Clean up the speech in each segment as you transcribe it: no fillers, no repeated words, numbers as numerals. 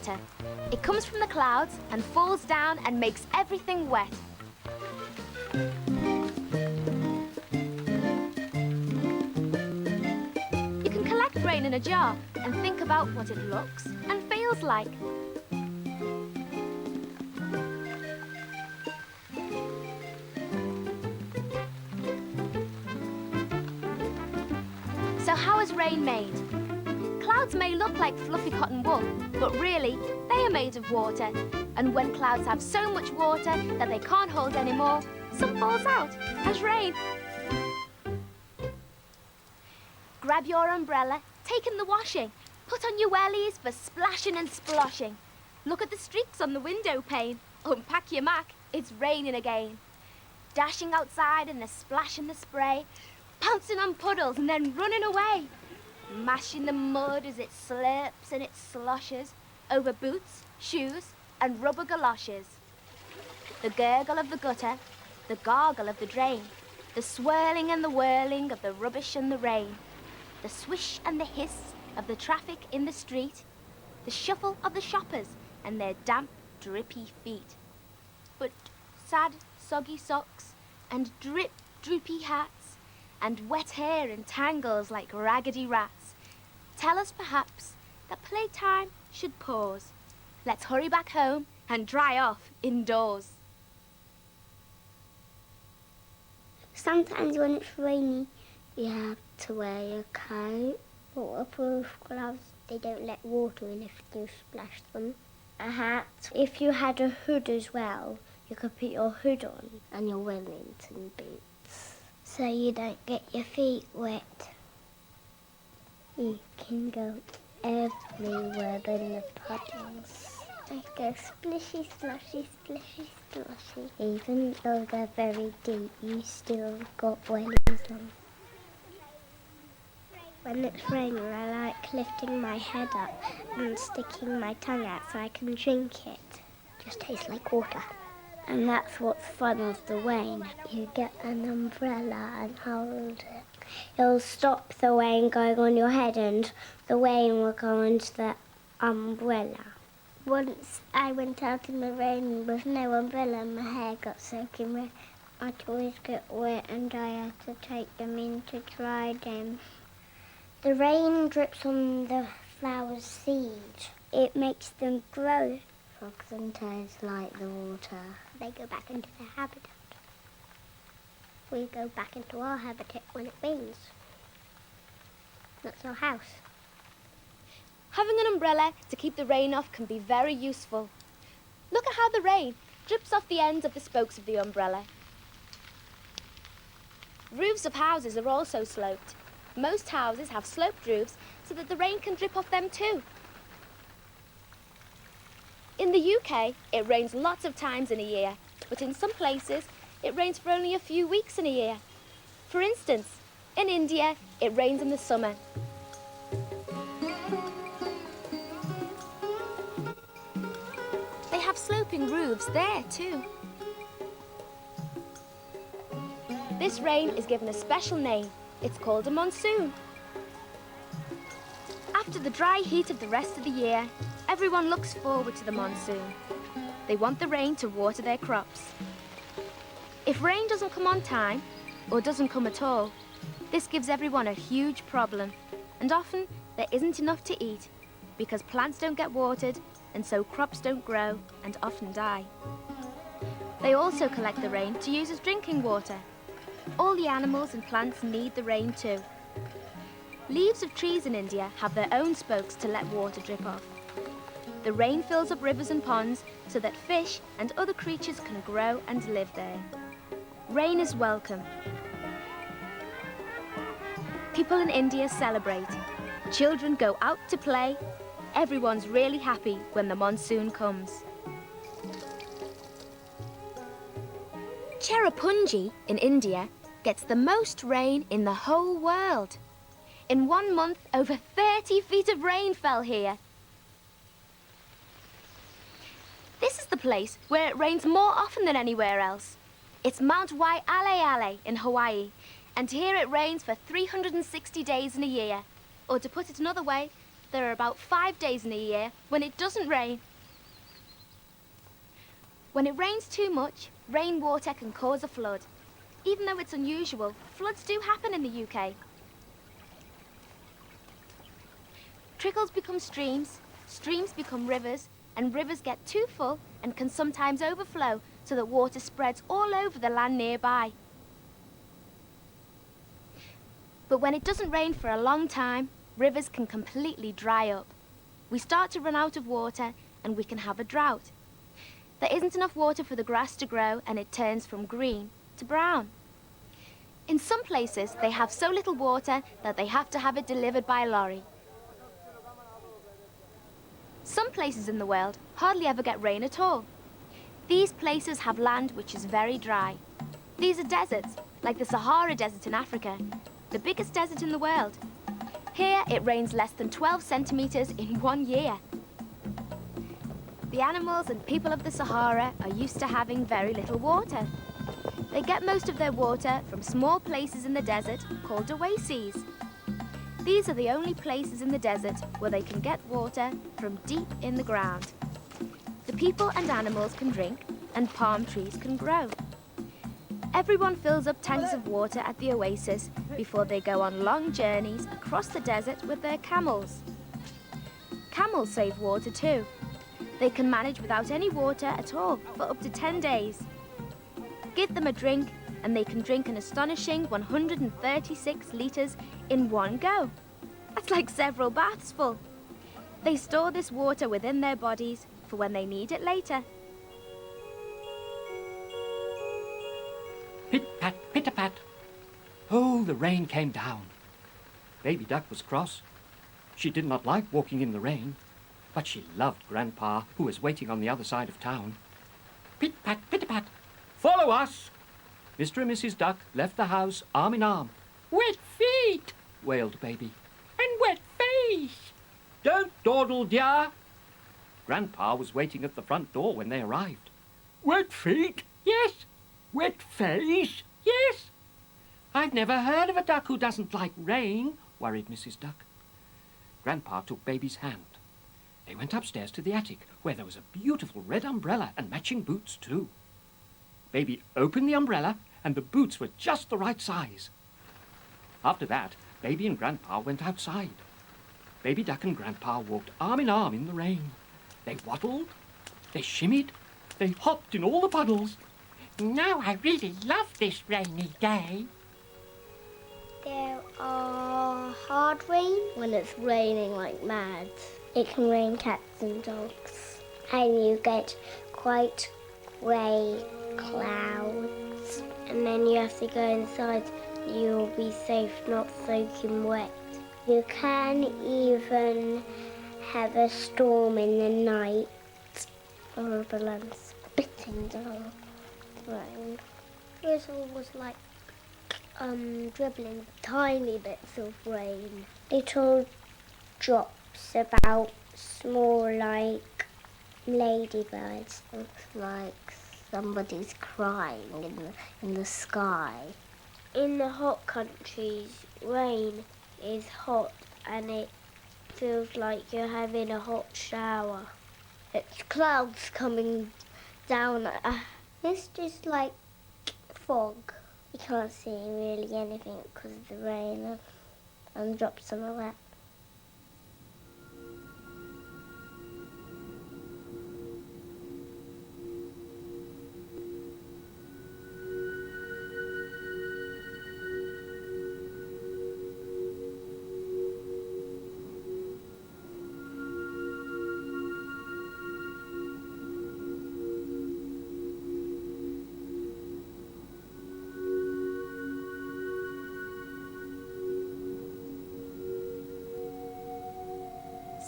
water. It comes from the clouds and falls down and makes everything wet. You can collect rain in a jar and think about what it looks and feels like. So how is rain made? Clouds may look like fluffy cotton wool, but really, they are made of water. And when clouds have so much water that they can't hold anymore, some falls out as rain. Grab your umbrella, take in the washing. Put on your wellies for splashing and sploshing. Look at the streaks on the window pane. Unpack your Mac, it's raining again. Dashing outside in the splash and the spray, pouncing on puddles and then running away. Mashing the mud as it slurps and it sloshes over boots, shoes and rubber galoshes. The gurgle of the gutter, the gargle of the drain, the swirling and the whirling of the rubbish and the rain, the swish and the hiss of the traffic in the street, the shuffle of the shoppers and their damp, drippy feet. But sad, soggy socks and drip, droopy hats and wet hair in tangles like raggedy rats tell us perhaps that playtime should pause. Let's hurry back home and dry off indoors. Sometimes when it's rainy, you have to wear your coat. Waterproof gloves, they don't let water in if you splash them. A hat. If you had a hood as well, you could put your hood on and your Wellington boots, so you don't get your feet wet. You can go everywhere in the puddles. They go splishy, splashy, splishy, splashy. Even though they're very deep, you still got wellies on. When it's raining, I like lifting my head up and sticking my tongue out so I can drink it. It just tastes like water. And that's what's fun of the rain. You get an umbrella and hold it. It'll stop the rain going on your head and the rain will go into the umbrella. Once I went out in the rain with no umbrella and my hair got soaking wet. I'd always get wet and I had to take them in to dry them. The rain drips on the flower's seed. It makes them grow. Frogs and toads like the water. They go back into their habitat. We go back into our habitat when it rains. That's our house. Having an umbrella to keep the rain off can be very useful. Look at how the rain drips off the ends of the spokes of the umbrella. Roofs of houses are also sloped. Most houses have sloped roofs so that the rain can drip off them too. In the UK, it rains lots of times in a year, but in some places, it rains for only a few weeks in a year. For instance, in India, it rains in the summer. They have sloping roofs there too. This rain is given a special name. It's called a monsoon. After the dry heat of the rest of the year, everyone looks forward to the monsoon. They want the rain to water their crops. If rain doesn't come on time, or doesn't come at all, this gives everyone a huge problem, and often there isn't enough to eat, because plants don't get watered, and so crops don't grow and often die. They also collect the rain to use as drinking water. All the animals and plants need the rain too. Leaves of trees in India have their own spokes to let water drip off. The rain fills up rivers and ponds so that fish and other creatures can grow and live there. Rain is welcome. People in India celebrate. Children go out to play. Everyone's really happy when the monsoon comes. Cherrapunji in India gets the most rain in the whole world. In 1 month, over 30 feet of rain fell here. This is the place where it rains more often than anywhere else. It's Mount Waialeale in Hawaii, and here it rains for 360 days in a year. Or to put it another way, there are about 5 days in a year when it doesn't rain. When it rains too much, rainwater can cause a flood. Even though it's unusual, floods do happen in the UK. Trickles become streams, streams become rivers, and rivers get too full and can sometimes overflow so that water spreads all over the land nearby. But when it doesn't rain for a long time, rivers can completely dry up. We start to run out of water and we can have a drought. There isn't enough water for the grass to grow and it turns from green to brown. In some places, they have so little water that they have to have it delivered by lorry. Some places in the world hardly ever get rain at all. These places have land which is very dry. These are deserts, like the Sahara Desert in Africa, the biggest desert in the world. Here, it rains less than 12 centimetres in 1 year. The animals and people of the Sahara are used to having very little water. They get most of their water from small places in the desert called oases. These are the only places in the desert where they can get water from deep in the ground. The people and animals can drink, and palm trees can grow. Everyone fills up tanks of water at the oasis before they go on long journeys across the desert with their camels. Camels save water too. They can manage without any water at all for up to 10 days. Give them a drink and they can drink an astonishing 136 litres in one go. That's like several baths full. They store this water within their bodies for when they need it later. Pit-pat, pitter-pat. Oh, the rain came down. Baby Duck was cross. She did not like walking in the rain, but she loved Grandpa, who was waiting on the other side of town. Pit-pat, pitter-pat. Follow us! Mr. and Mrs. Duck left the house arm in arm. Wet feet, wailed Baby. And wet face. Don't dawdle, dear. Grandpa was waiting at the front door when they arrived. Wet feet? Yes. Wet face? Yes. I've never heard of a duck who doesn't like rain, worried Mrs. Duck. Grandpa took Baby's hand. They went upstairs to the attic, where there was a beautiful red umbrella and matching boots, too. Baby opened the umbrella, and the boots were just the right size. After that, Baby and Grandpa went outside. Baby Duck and Grandpa walked arm in arm in the rain. They waddled, they shimmied, they hopped in all the puddles. Now I really love this rainy day. There are hard rain when it's raining like mad. It can rain cats and dogs. And you get quite grey clouds. And then you have to go inside. You'll be safe not soaking wet. You can even have a storm in the night. Horrible and spitting down rain. It was like dribbling tiny bits of rain. Little drops about small like ladybirds. Looks like somebody's crying in the sky. In the hot countries, rain is hot and it feels like you're having a hot shower. It's clouds coming down. It's just like fog. You can't see really anything because of the rain and drops on the wet.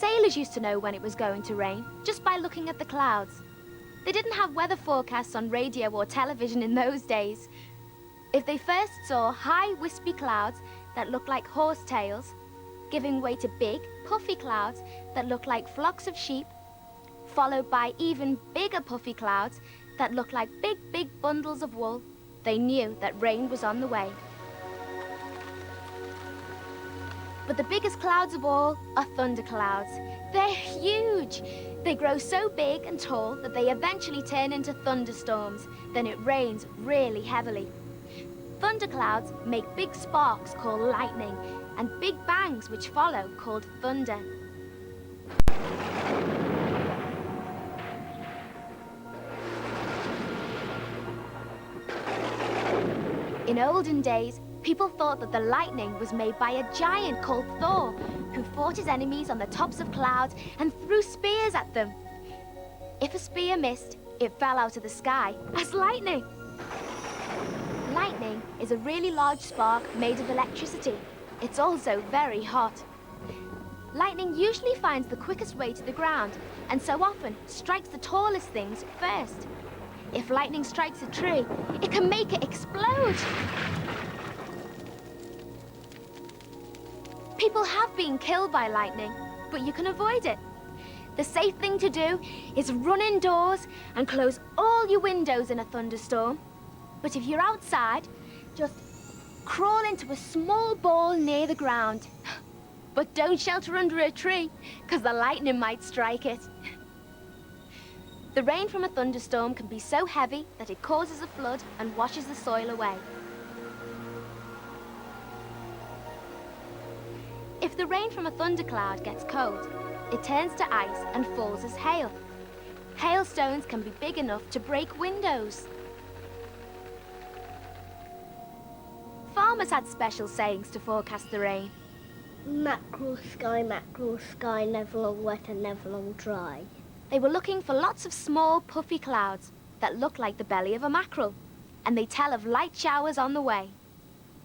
Sailors used to know when it was going to rain just by looking at the clouds. They didn't have weather forecasts on radio or television in those days. If they first saw high, wispy clouds that looked like horsetails, giving way to big, puffy clouds that looked like flocks of sheep, followed by even bigger puffy clouds that looked like big, big bundles of wool, they knew that rain was on the way. But the biggest clouds of all are thunderclouds. They're huge. They grow so big and tall that they eventually turn into thunderstorms. Then it rains really heavily. Thunderclouds make big sparks called lightning and big bangs which follow called thunder. In olden days, people thought that the lightning was made by a giant called Thor, who fought his enemies on the tops of clouds and threw spears at them. If a spear missed, it fell out of the sky as lightning. Lightning is a really large spark made of electricity. It's also very hot. Lightning usually finds the quickest way to the ground, and so often strikes the tallest things first. If lightning strikes a tree, it can make it explode. People have been killed by lightning, but you can avoid it. The safe thing to do is run indoors and close all your windows in a thunderstorm. But if you're outside, just crawl into a small ball near the ground. But don't shelter under a tree, because the lightning might strike it. The rain from a thunderstorm can be so heavy that it causes a flood and washes the soil away. If the rain from a thundercloud gets cold, it turns to ice and falls as hail. Hailstones can be big enough to break windows. Farmers had special sayings to forecast the rain. Mackerel sky, never long wet and never long dry. They were looking for lots of small, puffy clouds that look like the belly of a mackerel, and they tell of light showers on the way.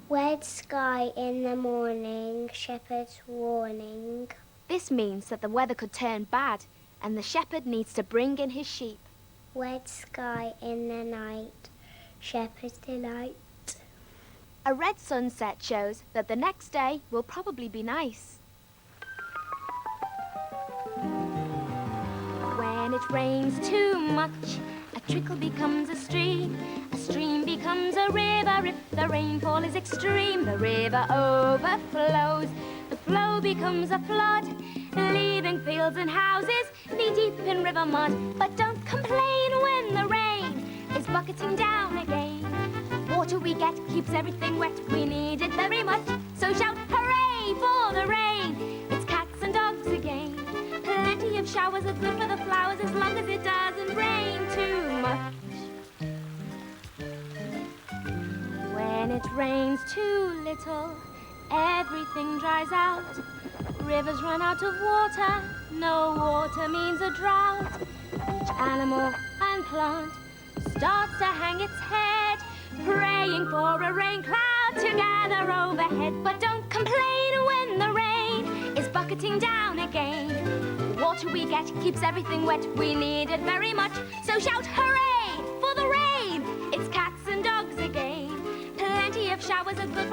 Red sky in the morning, shepherd's warning. This means that the weather could turn bad, and the shepherd needs to bring in his sheep. Red sky in the night, shepherd's delight. A red sunset shows that the next day will probably be nice. When it rains too much, a trickle becomes a stream becomes a river if the rainfall is extreme. The river overflows, the flow becomes a flood, leaving fields and houses knee-deep in river mud. But don't complain when the rain is bucketing down again. Water we get keeps everything wet, we need it very much. So shout hooray for the rain, it's cats and dogs again. Plenty of showers are good for the flowers as long as it doesn't rain too much. When it rains too little, everything dries out. Rivers run out of water, no water means a drought. Each animal and plant starts to hang its head, praying for a rain cloud to gather overhead. But don't complain when the rain is bucketing down again. The water we get keeps everything wet, we need it very much. So shout hooray for the rain, it's cats and dogs again. Plenty of showers are good for